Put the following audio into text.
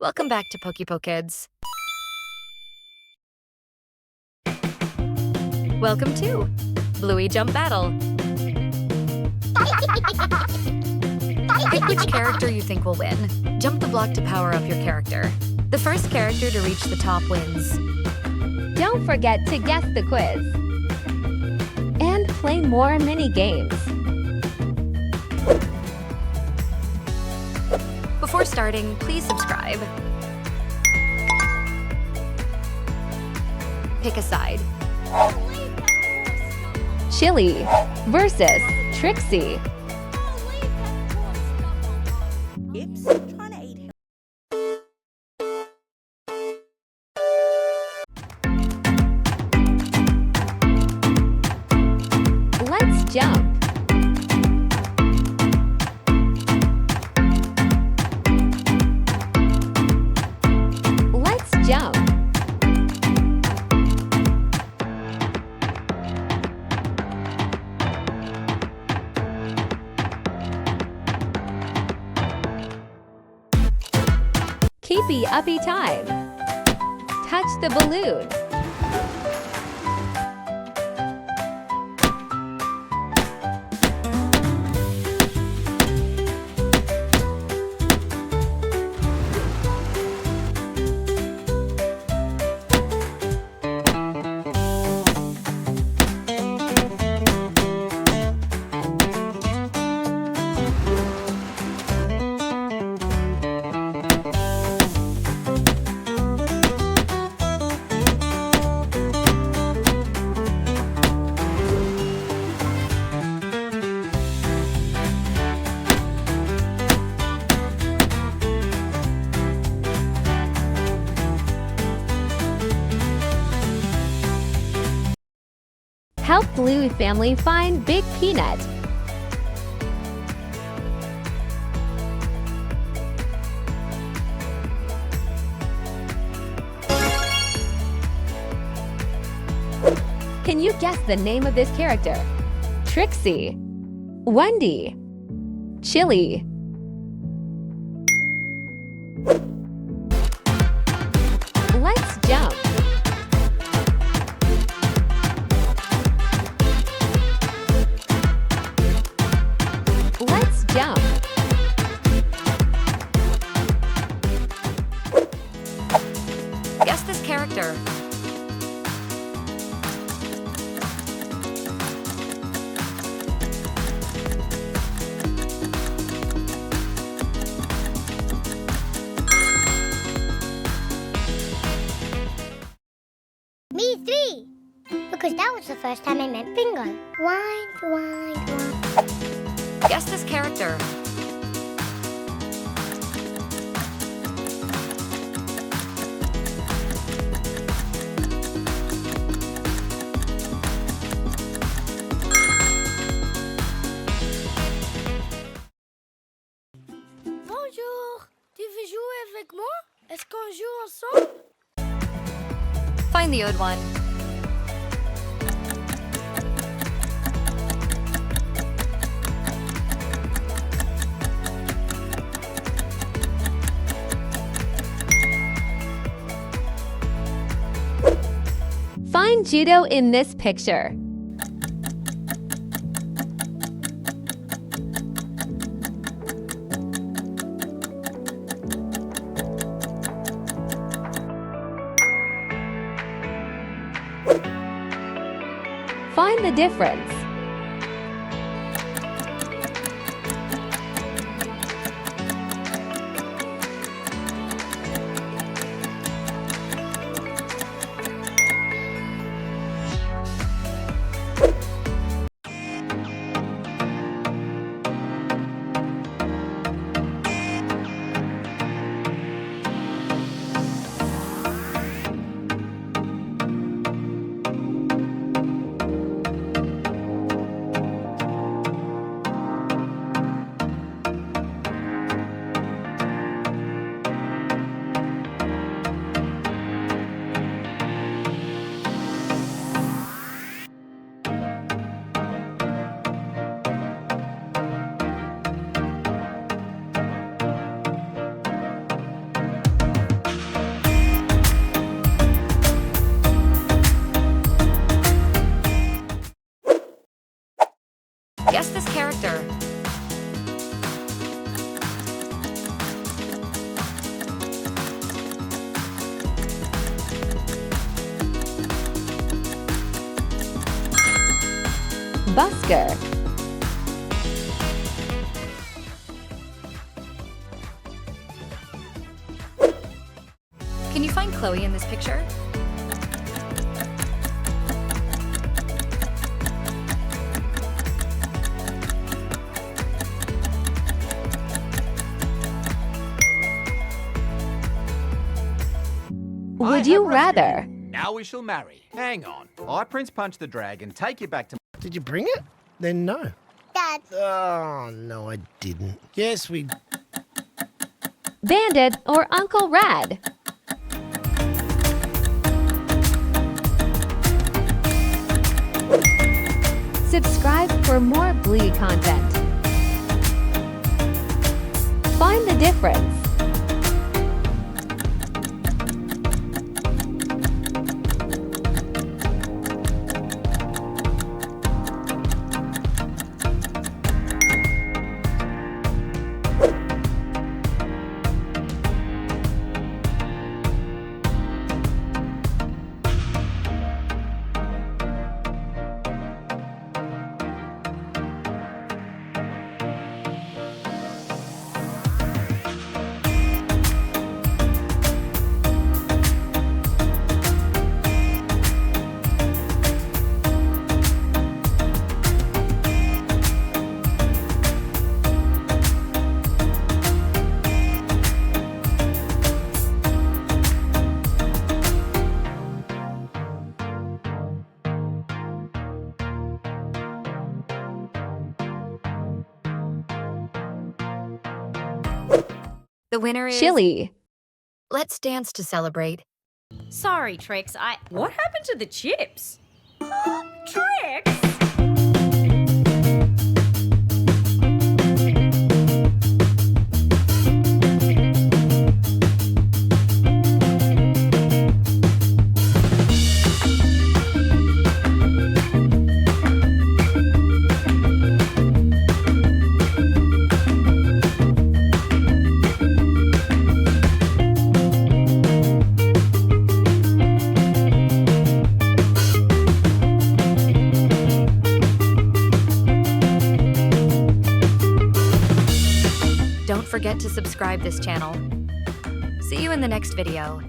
Welcome back to Pokipokids. Welcome to Bluey Jump Battle. Pick which character you think will win. Jump the block to power up your character. The first character to reach the top wins. Don't forget to guess the quiz and play more mini games. Before starting, please subscribe. Pick a side. Chili versus Trixie. Let's jump. Let's jump. Keepy Uppy time. Touch the balloon. Help Bluey family find Big Peanut. Can you guess the name of this character? Trixie, Wendy, Chili. Let's jump. Let's jump. Guess this character. Me 3, because that was the first time I met bingo. Wine. Guess this character. Bonjour, tu veux jouer avec moi? Est-ce qu'on joue ensemble? Find the odd one. Find judo in this picture. Find the difference. Busker. Can you find Chloe in this picture? Would you rather? Now we shall marry. Hang on. I Prince Punch the Dragon. Take you back to... Did you bring it? Then no. Dad. Oh, no, I didn't. Yes, we... Bandit or Uncle Rad? Subscribe for more Bluey content. Find the difference. The winner is... Chili. Let's dance to celebrate. Sorry, Trix. What happened to the chips? Trix! Don't forget to subscribe this channel. See you in the next video.